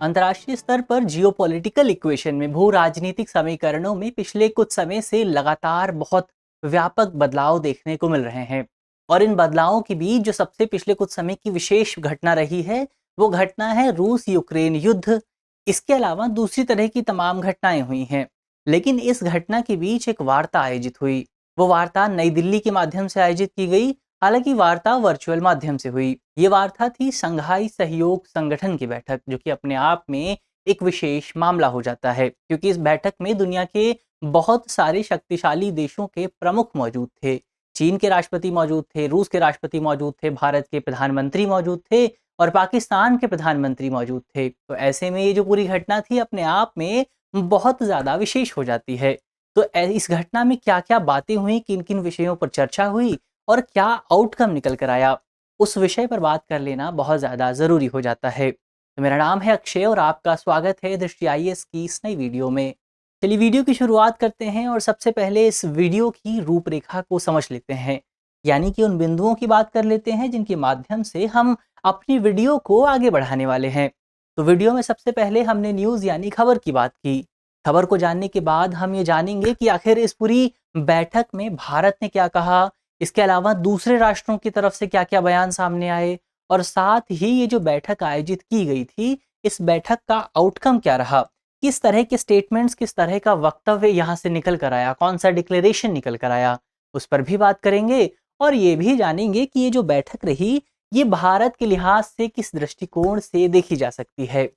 अंतर्राष्ट्रीय स्तर पर जियोपॉलिटिकल इक्वेशन में भू राजनीतिक समीकरणों में पिछले कुछ समय से लगातार बहुत व्यापक बदलाव देखने को मिल रहे हैं। और इन बदलावों के बीच जो सबसे पिछले कुछ समय की विशेष घटना रही है वो घटना है रूस यूक्रेन युद्ध। इसके अलावा दूसरी तरह की तमाम घटनाएं हुई हैं, लेकिन इस घटना के बीच एक वार्ता आयोजित हुई। वो वार्ता नई दिल्ली के माध्यम से आयोजित की गई। हालांकि वार्ता वर्चुअल माध्यम से हुई। ये वार्ता थी संघाई सहयोग संगठन की बैठक, जो कि अपने आप में एक विशेष मामला हो जाता है, क्योंकि इस बैठक में दुनिया के बहुत सारे शक्तिशाली देशों के प्रमुख मौजूद थे। चीन के राष्ट्रपति मौजूद थे, रूस के राष्ट्रपति मौजूद थे, भारत के प्रधानमंत्री मौजूद थे और पाकिस्तान के प्रधानमंत्री मौजूद थे। तो ऐसे में ये जो पूरी घटना थी अपने आप में बहुत ज़्यादा विशेष हो जाती है। तो इस घटना में क्या-क्या बातें हुई, किन-किन विषयों पर चर्चा हुई और क्या आउटकम निकल कर आया, उस विषय पर बात कर लेना बहुत ज़्यादा ज़रूरी हो जाता है। तो मेरा नाम है अक्षय और आपका स्वागत है दृष्टि आईएएस की इस नई वीडियो में। चलिए वीडियो की शुरुआत करते हैं और सबसे पहले इस वीडियो की रूपरेखा को समझ लेते हैं, यानी कि उन बिंदुओं की बात कर लेते हैं जिनके माध्यम से हम अपनी वीडियो को आगे बढ़ाने वाले हैं। तो वीडियो में सबसे पहले हमने न्यूज़ यानी खबर की बात की। खबर को जानने के बाद हम ये जानेंगे कि आखिर इस पूरी बैठक में भारत ने क्या कहा, इसके अलावा दूसरे राष्ट्रों की तरफ से क्या-क्या बयान सामने आए और साथ ही ये जो बैठक आयोजित की गई थी, इस बैठक का आउटकम क्या रहा? किस तरह के स्टेटमेंट्स, किस तरह का वक्तव्य यहाँ से निकल कर आया, कौन-सा डिक्लेरेशन निकल कर आया, उस पर भी बात करेंगे और ये भी जानेंगे कि ये जो बैठक रही, ये भारत के लिहाज से किस दृष्टिकोण से देखी जा सकती है।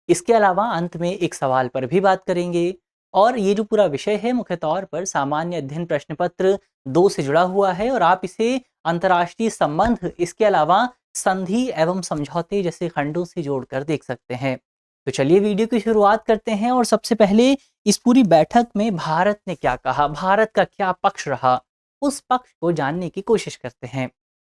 इसके अलावा अंत में एक सवाल पर भी बात करेंगे और ये जो पूरा विषय है मुख्य तौर पर सामान्य अध्ययन प्रश्न पत्र 2 से जुड़ा हुआ है और आप इसे अंतर्राष्ट्रीय संबंध, इसके अलावा संधि एवं समझौते जैसे खंडों से जोड़कर देख सकते हैं। तो चलिए वीडियो की शुरुआत करते हैं और सबसे पहले इस पूरी बैठक में भारत ने क्या कहा, भारत का क्या पक्ष रहा, उस पक्ष को जानने की कोशिश करते हैं।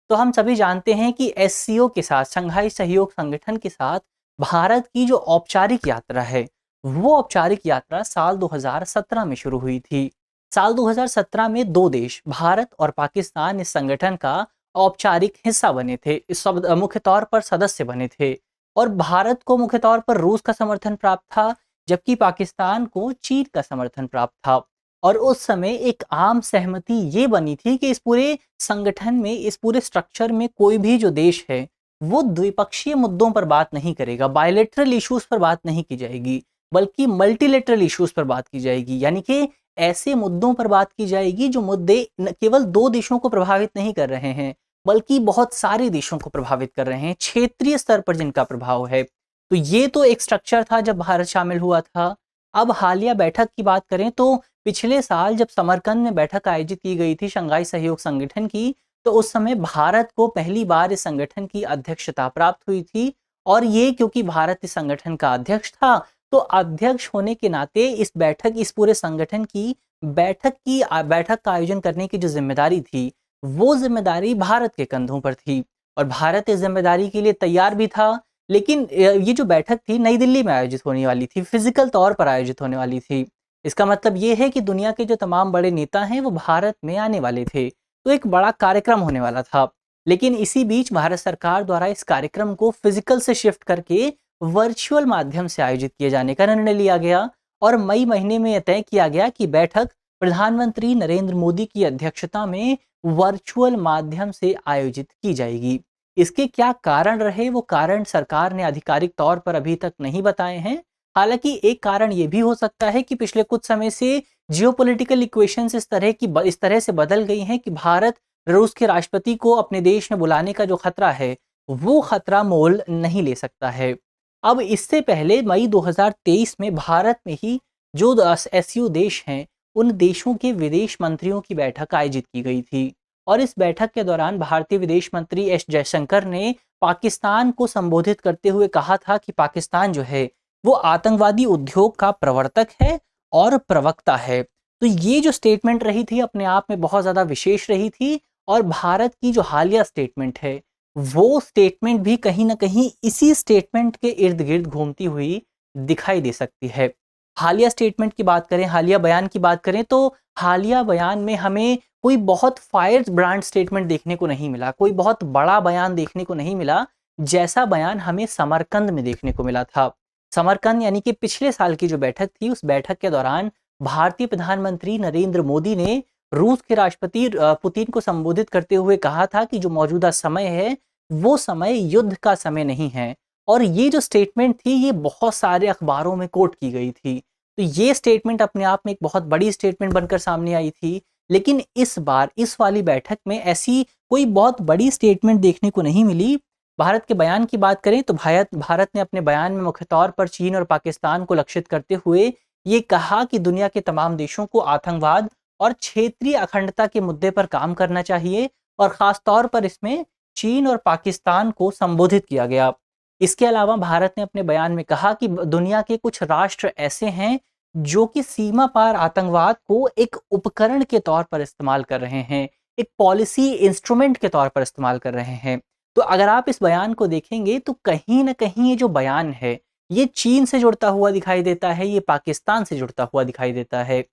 तो हम सभी जानते हैं कि एससीओ के साथ, संघाई सहयोग संगठन के साथ भारत की जो औपचारिक यात्रा है, वो औपचारिक यात्रा साल 2017 में शुरू हुई थी। साल 2017 में 2 देश, भारत और पाकिस्तान, इस संगठन का औपचारिक हिस्सा बने थे। इस मुख्य तौर पर सदस्य बने थे और भारत को मुख्य तौर पर रूस का समर्थन प्राप्त था, जबकि पाकिस्तान को चीन का समर्थन प्राप्त था। और उस समय एक आम सहमति ये बनी थी कि इस पूरे संगठन में, इस पूरे स्ट्रक्चर में कोई भी जो देश है, वो द्विपक्षीय मुद्दों पर बात नहीं करेगा, बायलैटरल इश्यूज पर बात नहीं की जाएगी, बल्कि मल्टीलेटरल इश्यूज पर बात की जाएगी। यानी कि ऐसे मुद्दों पर बात की जाएगी जो मुद्दे न केवल 2 देशों को प्रभावित नहीं कर रहे हैं, बल्कि बहुत सारे देशों को प्रभावित कर रहे हैं, क्षेत्रीय स्तर पर जिनका प्रभाव है। तो ये तो एक स्ट्रक्चर था जब भारत शामिल हुआ था। अब हालिया बैठक की बात करें तो पिछले साल जब समरकंद में बैठक आयोजित की गई थी संघाई सहयोग संगठन की, तो उस समय भारत को पहली बार इस संगठन की अध्यक्षता प्राप्त हुई थी। और ये क्योंकि भारत इस संगठन का अध्यक्ष था, तो अध्यक्ष होने के नाते इस पूरे संगठन की बैठक का आयोजन करने की जो जिम्मेदारी थी, वो जिम्मेदारी भारत के कंधों पर थी और भारत इस जिम्मेदारी के लिए तैयार भी था। लेकिन ये जो बैठक थी नई दिल्ली में आयोजित होने वाली थी, फिजिकल तौर पर आयोजित होने वाली थी। इसका मतलब ये है कि दुनिया के जो तमाम बड़े नेता हैं वो भारत में आने वाले थे, तो एक बड़ा कार्यक्रम होने वाला था। लेकिन इसी बीच भारत सरकार द्वारा इस कार्यक्रम को फिजिकल से शिफ्ट करके वर्चुअल माध्यम से आयोजित किए जाने का निर्णय लिया गया और मई महीने में यह तय किया गया कि बैठक प्रधानमंत्री नरेंद्र मोदी की अध्यक्षता में वर्चुअल माध्यम से आयोजित की जाएगी। इसके क्या कारण रहे, वो कारण सरकार ने आधिकारिक तौर पर अभी तक नहीं बताए हैं। हालांकि एक कारण ये भी हो सकता है कि पिछले कुछ समय से जियोपॉलिटिकल इक्वेशंस इस तरह से बदल गई हैं कि भारत रूस के राष्ट्रपति को अपने देश में बुलाने का जो खतरा है, वो खतरा मोल नहीं ले सकता है। अब इससे पहले मई 2023 में भारत में ही जो एससीओ देश हैं, उन देशों के विदेश मंत्रियों की बैठक आयोजित की गई थी और इस बैठक के दौरान भारतीय विदेश मंत्री एस जयशंकर ने पाकिस्तान को संबोधित करते हुए कहा था कि पाकिस्तान जो है वो आतंकवादी उद्योग का प्रवर्तक है और प्रवक्ता है। तो ये जो स्टेटमेंट रही थी अपने आप में बहुत ज़्यादा विशेष रही थी और भारत की जो हालिया स्टेटमेंट है, वो स्टेटमेंट भी कहीं न कहीं इसी स्टेटमेंट के इर्द-गिर्द घूमती हुई दिखाई दे सकती है। हालिया स्टेटमेंट की बात करें, हालिया बयान की बात करें, तो हालिया बयान में हमें कोई बहुत फायर ब्रांड स्टेटमेंट देखने को नहीं मिला, कोई बहुत बड़ा बयान देखने को नहीं मिला, जैसा बयान हमें समरकंद में देखने को मिला था। समरकंद यानी कि पिछले साल की जो बैठक थी, उस बैठक के दौरान भारतीय प्रधानमंत्री नरेंद्र मोदी ने रूस के राष्ट्रपति पुतिन को संबोधित करते हुए कहा था कि जो मौजूदा समय है, वो समय युद्ध का समय नहीं है। और ये जो स्टेटमेंट थी, ये बहुत सारे अखबारों में कोट की गई थी। तो ये स्टेटमेंट अपने आप में एक बहुत बड़ी स्टेटमेंट बनकर सामने आई थी। लेकिन इस बार इस वाली बैठक में ऐसी कोई बहुत बड़ी स्टेटमेंट देखने को नहीं मिली। भारत के बयान की बात करें तो भारत ने अपने बयान में मुख्य तौर पर चीन और पाकिस्तान को लक्षित करते हुए ये कहा कि दुनिया के तमाम देशों को आतंकवाद और क्षेत्रीय अखंडता के मुद्दे पर काम करना चाहिए, और खास तौर पर इसमें चीन और पाकिस्तान को संबोधित किया गया। इसके अलावा भारत ने अपने बयान में कहा कि दुनिया के कुछ राष्ट्र ऐसे हैं जो कि सीमा पार आतंकवाद को एक उपकरण के तौर पर इस्तेमाल कर रहे हैं, एक पॉलिसी इंस्ट्रूमेंट के तौर पर इस्तेमाल कर रहे हैं। तो अगर आप इस बयान को देखेंगे तो कहीं न कहीं ये जो बयान है, ये चीन से जुड़ता हुआ दिखाई देता है, ये पाकिस्तान से जुड़ता हुआ दिखाई देता है।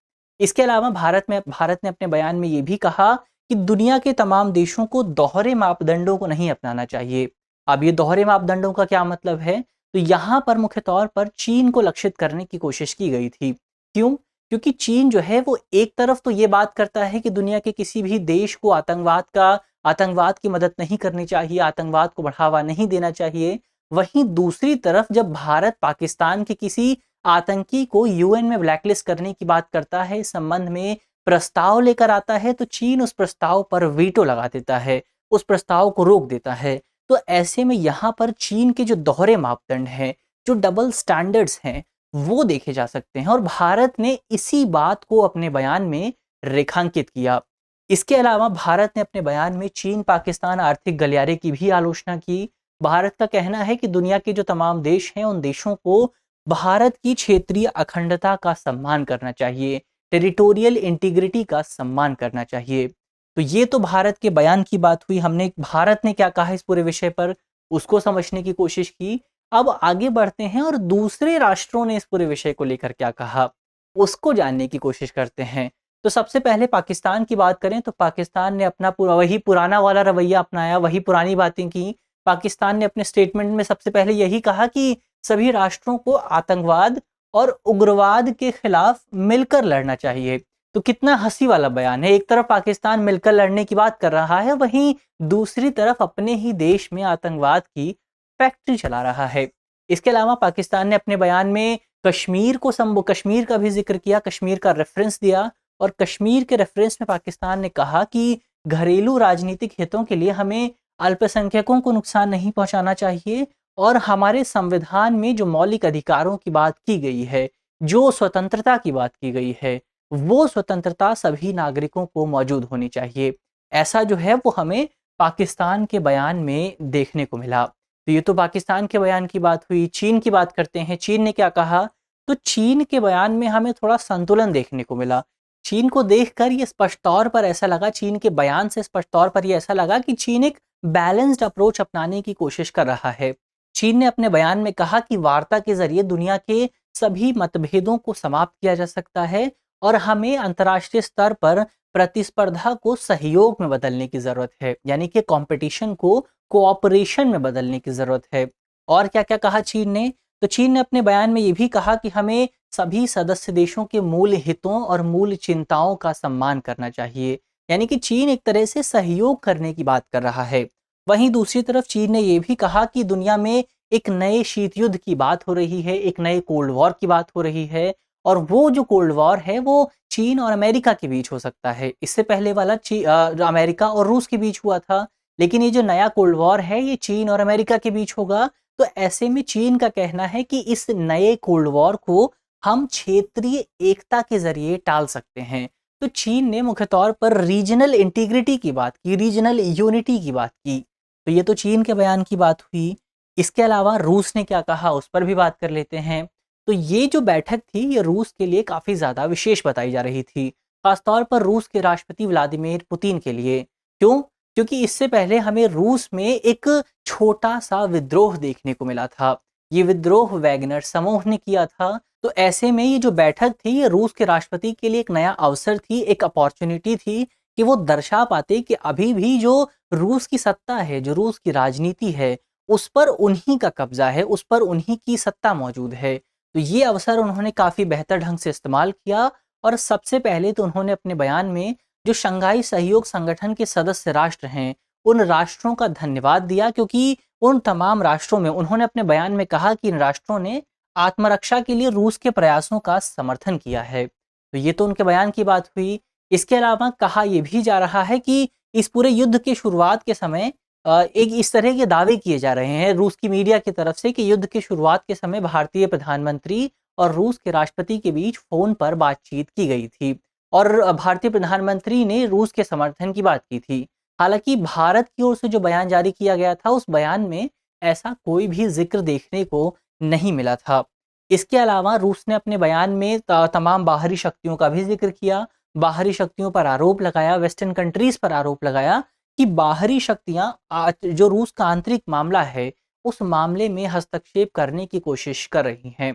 इसके अलावा भारत ने अपने बयान में ये भी कहा कि दुनिया के तमाम देशों को दोहरे मापदंडों को नहीं अपनाना चाहिए। अब ये दोहरे मापदंडों का क्या मतलब है? तो यहाँ पर मुख्य तौर पर चीन को लक्षित करने की कोशिश की गई थी। क्यों? क्योंकि चीन जो है वो एक तरफ तो ये बात करता है कि दुनिया के किसी भी देश को आतंकवाद की मदद नहीं करनी चाहिए, आतंकवाद को बढ़ावा नहीं देना चाहिए। वहीं दूसरी तरफ जब भारत पाकिस्तान के किसी आतंकी को यूएन में ब्लैकलिस्ट करने की बात करता है, इस संबंध में प्रस्ताव लेकर आता है, तो चीन उस प्रस्ताव पर वीटो लगा देता है, उस प्रस्ताव को रोक देता है। तो ऐसे में यहाँ पर चीन के जो दोहरे मापदंड हैं, जो डबल स्टैंडर्ड्स हैं, वो देखे जा सकते हैं, और भारत ने इसी बात को अपने बयान में रेखांकित किया। इसके अलावा भारत ने अपने बयान में चीन पाकिस्तान आर्थिक गलियारे की भी आलोचना की। भारत का कहना है कि दुनिया के जो तमाम देश हैं, उन देशों को भारत की क्षेत्रीय अखंडता का सम्मान करना चाहिए, टेरिटोरियल इंटीग्रिटी का सम्मान करना चाहिए। तो ये तो भारत के बयान की बात हुई। हमने भारत ने क्या कहा इस पूरे विषय पर, उसको समझने की कोशिश की। अब आगे बढ़ते हैं और दूसरे राष्ट्रों ने इस पूरे विषय को लेकर क्या कहा, उसको जानने की कोशिश करते हैं। तो सबसे पहले पाकिस्तान की बात करें तो पाकिस्तान ने अपना वही पुराना वाला रवैया अपनाया, वही पुरानी बातें की। पाकिस्तान ने अपने स्टेटमेंट में सबसे पहले यही कहा कि सभी राष्ट्रों को आतंकवाद और उग्रवाद के खिलाफ मिलकर लड़ना चाहिए। तो कितना हंसी वाला बयान है। एक तरफ पाकिस्तान मिलकर लड़ने की बात कर रहा है, वहीं दूसरी तरफ अपने ही देश में आतंकवाद की फैक्ट्री चला रहा है। इसके अलावा पाकिस्तान ने अपने बयान में कश्मीर का भी जिक्र किया, कश्मीर का रेफरेंस दिया, और कश्मीर के रेफरेंस में पाकिस्तान ने कहा कि घरेलू राजनीतिक हितों के लिए हमें अल्पसंख्यकों को नुकसान नहीं पहुंचाना चाहिए, और हमारे संविधान में जो मौलिक अधिकारों की बात की गई है, जो स्वतंत्रता की बात की गई है, वो स्वतंत्रता सभी नागरिकों को मौजूद होनी चाहिए। ऐसा जो है वो हमें पाकिस्तान के बयान में देखने को मिला। तो ये तो पाकिस्तान के बयान की बात हुई। चीन की बात करते हैं, चीन ने क्या कहा? तो चीन के बयान में हमें थोड़ा संतुलन देखने को मिला। चीन को देखकर ये स्पष्ट तौर पर ऐसा लगा, चीन के बयान से स्पष्ट तौर पर ये ऐसा लगा कि चीन एक बैलेंस्ड अप्रोच अपनाने की कोशिश कर रहा है। चीन ने अपने बयान में कहा कि वार्ता के जरिए दुनिया के सभी मतभेदों को समाप्त किया जा सकता है, और हमें अंतर्राष्ट्रीय स्तर पर प्रतिस्पर्धा को सहयोग में बदलने की जरूरत है, यानी कि कंपटीशन को कोऑपरेशन में बदलने की जरूरत है। और क्या क्या कहा चीन ने? तो चीन ने अपने बयान में ये भी कहा कि हमें सभी सदस्य देशों के मूल हितों और मूल चिंताओं का सम्मान करना चाहिए, यानी कि चीन एक तरह से सहयोग करने की बात कर रहा है। वहीं दूसरी तरफ चीन ने यह भी कहा कि दुनिया में एक नए शीत युद्ध की बात हो रही है, एक नए कोल्ड वॉर की बात हो रही है, और वो जो कोल्ड वॉर है वो चीन और अमेरिका के बीच हो सकता है। इससे पहले वाला अमेरिका और रूस के बीच हुआ था, लेकिन ये जो नया कोल्ड वॉर है ये चीन और अमेरिका के बीच होगा। तो ऐसे में चीन का कहना है कि इस नए कोल्ड वॉर को हम क्षेत्रीय एकता के जरिए टाल सकते हैं। तो चीन ने मुख्य तौर पर रीजनल इंटीग्रिटी की बात की, रीजनल यूनिटी की बात की। तो ये तो चीन के बयान की बात हुई। इसके अलावा रूस ने क्या कहा, उस पर भी बात कर लेते हैं। तो ये जो बैठक थी ये रूस के लिए काफ़ी ज़्यादा विशेष बताई जा रही थी, खासतौर पर रूस के राष्ट्रपति व्लादिमीर पुतिन के लिए। क्यों? क्योंकि इससे पहले हमें रूस में एक छोटा सा विद्रोह देखने को मिला था। ये विद्रोह वैगनर समूह ने किया था। तो ऐसे में ये जो बैठक थी ये रूस के राष्ट्रपति के लिए एक नया अवसर थी, एक अपॉर्चुनिटी थी कि वो दर्शा पाते कि अभी भी जो रूस की सत्ता है, जो रूस की राजनीति है, उस पर उन्हीं का कब्जा है, उस पर उन्हीं की सत्ता मौजूद है। तो ये अवसर उन्होंने काफ़ी बेहतर ढंग से इस्तेमाल किया और सबसे पहले तो उन्होंने अपने बयान में जो शंघाई सहयोग संगठन के सदस्य राष्ट्र हैं, उन राष्ट्रों का धन्यवाद दिया, क्योंकि उन तमाम राष्ट्रों में उन्होंने अपने बयान में कहा कि इन राष्ट्रों ने आत्मरक्षा के लिए रूस के प्रयासों का समर्थन किया है। तो ये तो उनके बयान की बात हुई। इसके अलावा कहा यह भी जा रहा है कि इस पूरे युद्ध की शुरुआत के समय एक इस तरह के दावे किए जा रहे हैं रूस की मीडिया की तरफ से कि युद्ध की शुरुआत के समय भारतीय प्रधानमंत्री और रूस के राष्ट्रपति के बीच फ़ोन पर बातचीत की गई थी और भारतीय प्रधानमंत्री ने रूस के समर्थन की बात की थी। हालाँकि भारत की ओर से जो बयान जारी किया गया था, उस बयान में ऐसा कोई भी ज़िक्र देखने को नहीं मिला था। इसके अलावा रूस ने अपने बयान में तमाम बाहरी शक्तियों का भी ज़िक्र किया। बाहरी शक्तियों पर आरोप लगाया, वेस्टर्न कंट्रीज़ पर आरोप लगाया कि बाहरी शक्तियाँ जो रूस का आंतरिक मामला है, उस मामले में हस्तक्षेप करने की कोशिश कर रही हैं।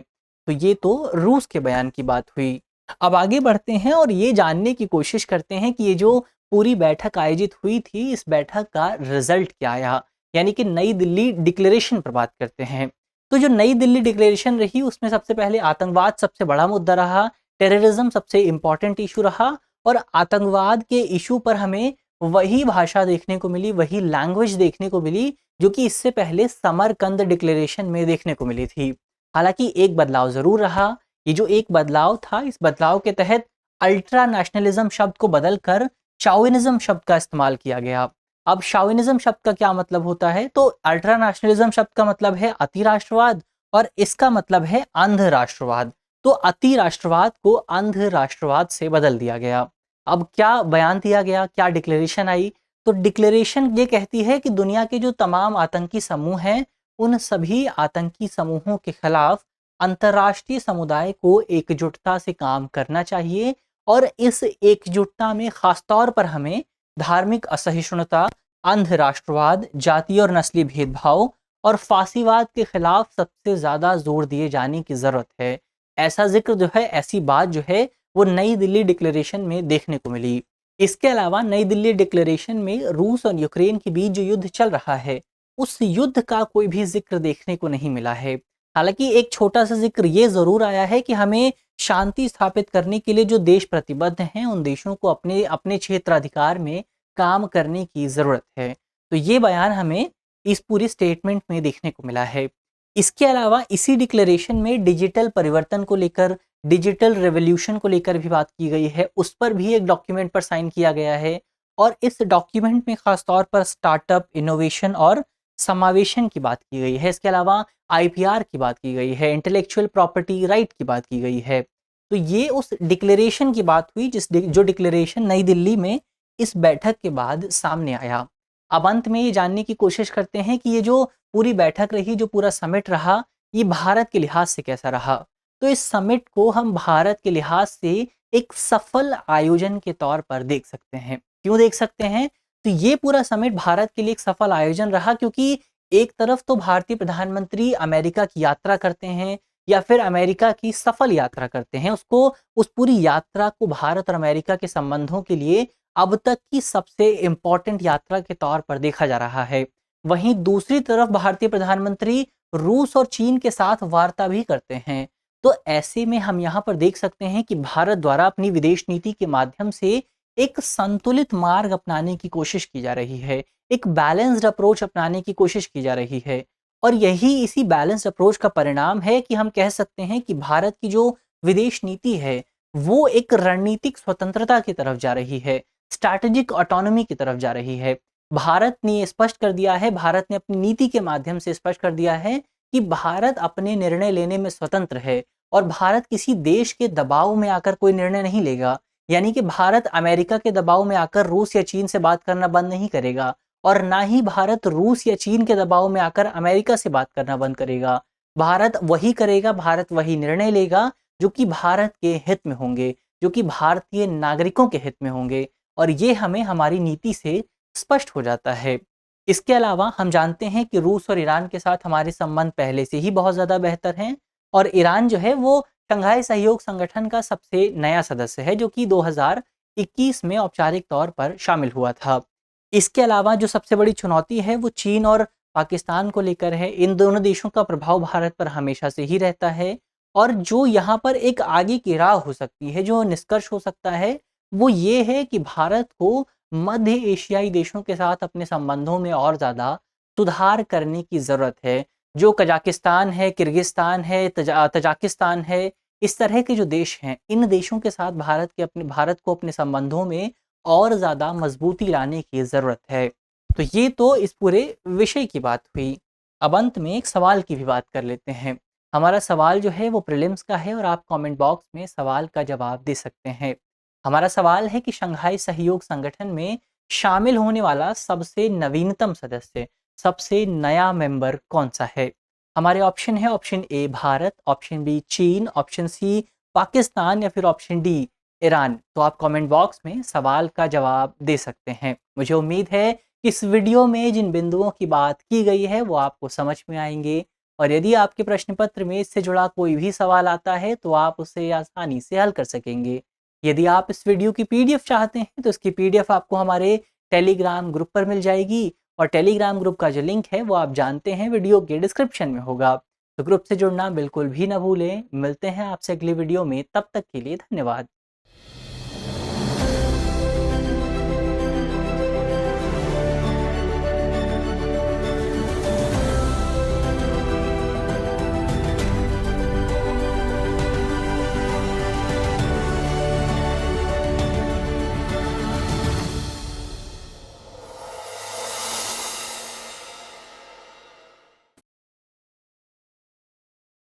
तो ये तो रूस के बयान की बात हुई। अब आगे बढ़ते हैं और ये जानने की कोशिश करते हैं कि ये जो पूरी बैठक आयोजित हुई थी, इस बैठक का रिज़ल्ट क्या आया? यानी कि नई दिल्ली डिक्लेरेशन पर बात करते हैं। तो जो नई दिल्ली डिक्लेरेशन रही, उसमें सबसे पहले आतंकवाद सबसे बड़ा मुद्दा रहा, टेररिज्म सबसे इम्पोर्टेंट इशू रहा और आतंकवाद के इशू पर हमें वही भाषा देखने को मिली, वही लैंग्वेज देखने को मिली, जो कि इससे पहले समरकंद डिक्लेरेशन में देखने को मिली थी। हालाँकि एक बदलाव ज़रूर रहा। ये जो एक बदलाव था, इस बदलाव के तहत अल्ट्रा नेशनलिज्म शब्द को बदलकर शॉविनिज्म शब्द का इस्तेमाल किया गया। अब शॉविनिज्म शब्द का क्या मतलब होता है? तो अल्ट्रा नेशनलिज्म शब्द का मतलब है अति राष्ट्रवाद और इसका मतलब है अंध राष्ट्रवाद। तो अति राष्ट्रवाद को अंध राष्ट्रवाद से बदल दिया गया। अब क्या बयान दिया गया, क्या डिक्लेरेशन आई? तो डिक्लेरेशन ये कहती है कि दुनिया के जो तमाम आतंकी समूह हैं, उन सभी आतंकी समूहों के खिलाफ अंतर्राष्ट्रीय समुदाय को एकजुटता से काम करना चाहिए और इस एकजुटता में खास तौर पर हमें धार्मिक असहिष्णुता, अंध राष्ट्रवाद, जातीय और नस्ली भेदभाव और फांसीवाद के खिलाफ सबसे ज़्यादा जोर दिए जाने की ज़रूरत है। ऐसा जिक्र जो है, ऐसी बात जो है, वो नई दिल्ली डिक्लेरेशन में देखने को मिली। इसके अलावा नई दिल्ली डिक्लेरेशन में रूस और यूक्रेन के बीच जो युद्ध चल रहा है, उस युद्ध का कोई भी जिक्र देखने को नहीं मिला है। हालाँकि एक छोटा-सा ज़िक्र ये ज़रूर आया है कि हमें शांति स्थापित करने के लिए जो देश प्रतिबद्ध हैं, उन देशों को अपने अपने क्षेत्राधिकार में काम करने की ज़रूरत है। तो ये बयान हमें इस पूरी स्टेटमेंट में देखने को मिला है। इसके अलावा इसी डिक्लेरेशन में डिजिटल परिवर्तन को लेकर, डिजिटल रिवॉल्यूशन को लेकर भी बात की गई है। उस पर भी एक डॉक्यूमेंट पर साइन किया गया है और इस डॉक्यूमेंट में ख़ास तौर पर स्टार्टअप, इनोवेशन और समावेशन की बात की गई है। इसके अलावा आईपीआर की बात की गई है, इंटेलेक्चुअल प्रॉपर्टी राइट की बात की गई है। तो ये उस डिक्लेरेशन की बात हुई जो डिक्लेरेशन नई दिल्ली में इस बैठक के बाद सामने आया। अब अंत में ये जानने की कोशिश करते हैं कि ये जो पूरी बैठक रही, जो पूरा समिट रहा, ये भारत के लिहाज से कैसा रहा? तो इस समिट को हम भारत के लिहाज से एक सफल आयोजन के तौर पर देख सकते हैं। क्यों देख सकते हैं? तो ये पूरा समिट भारत के लिए एक सफल आयोजन रहा, क्योंकि एक तरफ तो भारतीय प्रधानमंत्री अमेरिका की यात्रा करते हैं या फिर अमेरिका की सफल यात्रा करते हैं। उस पूरी यात्रा को भारत और अमेरिका के संबंधों के लिए अब तक की सबसे इम्पोर्टेंट यात्रा के तौर पर देखा जा रहा है। वहीं दूसरी तरफ भारतीय प्रधानमंत्री रूस और चीन के साथ वार्ता भी करते हैं। तो ऐसे में हम यहाँ पर देख सकते हैं कि भारत द्वारा अपनी विदेश नीति के माध्यम से एक संतुलित मार्ग अपनाने की कोशिश की जा रही है, एक बैलेंस्ड अप्रोच अपनाने की कोशिश की जा रही है। और यही इसी बैलेंस्ड अप्रोच का परिणाम है कि हम कह सकते हैं कि भारत की जो विदेश नीति है, वो एक रणनीतिक स्वतंत्रता की तरफ जा रही है, स्ट्रैटेजिक ऑटोनॉमी की तरफ जा रही है। भारत ने ये स्पष्ट कर दिया है, भारत ने अपनी नीति के माध्यम से स्पष्ट कर दिया है कि भारत अपने निर्णय लेने में स्वतंत्र है और भारत किसी देश के दबाव में आकर कोई निर्णय नहीं लेगा। यानी कि भारत अमेरिका के दबाव में आकर रूस या चीन से बात करना बंद नहीं करेगा और ना ही भारत रूस या चीन के दबाव में आकर अमेरिका से बात करना बंद करेगा। भारत वही करेगा, भारत वही निर्णय लेगा जो कि भारत के हित में होंगे, जो कि भारतीय नागरिकों के हित में होंगे और ये हमें हमारी नीति से स्पष्ट हो जाता है। इसके अलावा हम जानते हैं कि रूस और ईरान के साथ हमारे संबंध पहले से ही बहुत ज़्यादा बेहतर हैं और ईरान जो है वो शंघाई सहयोग संगठन का सबसे नया सदस्य है, जो कि 2021 में औपचारिक तौर पर शामिल हुआ था। इसके अलावा जो सबसे बड़ी चुनौती है वो चीन और पाकिस्तान को लेकर है, इन दोनों देशों का प्रभाव भारत पर हमेशा से ही रहता है। और जो यहाँ पर एक आगे की राह हो सकती है, जो निष्कर्ष हो सकता है, वो ये है कि भारत को मध्य एशियाई देशों के साथ अपने संबंधों में और ज़्यादा सुधार करने की ज़रूरत है। जो कजाकिस्तान है, किर्गिस्तान है, तजाकिस्तान है, इस तरह के जो देश हैं, इन देशों के साथ भारत को अपने संबंधों में और ज़्यादा मजबूती लाने की ज़रूरत है। तो ये तो इस पूरे विषय की बात हुई। अब अंत में एक सवाल की भी बात कर लेते हैं। हमारा सवाल जो है वो प्रीलिम्स का है और आप कमेंट बॉक्स में सवाल का जवाब दे सकते हैं। हमारा सवाल है कि शंघाई सहयोग संगठन में शामिल होने वाला सबसे नवीनतम सदस्य, सबसे नया मेंबर कौन-सा है? हमारे ऑप्शन है, option A Bharat, option B चीन, ऑप्शन सी पाकिस्तान या फिर ऑप्शन डी ईरान। तो आप कमेंट बॉक्स में सवाल का जवाब दे सकते हैं। मुझे उम्मीद है कि इस वीडियो में जिन बिंदुओं की बात की गई है वो आपको समझ में आएँगे, और यदि आपके प्रश्न पत्र में इससे जुड़ा कोई भी सवाल आता है तो आप उसे आसानी से हल कर सकेंगे। यदि आप इस वीडियो की पीडीएफ चाहते हैं तो इसकी पीडीएफ आपको हमारे टेलीग्राम ग्रुप पर मिल जाएगी, और टेलीग्राम ग्रुप का जो लिंक है वो आप जानते हैं वीडियो के डिस्क्रिप्शन में होगा। तो ग्रुप से जुड़ना बिल्कुल भी ना भूलें। मिलते हैं आपसे अगली वीडियो में, तब तक के लिए धन्यवाद।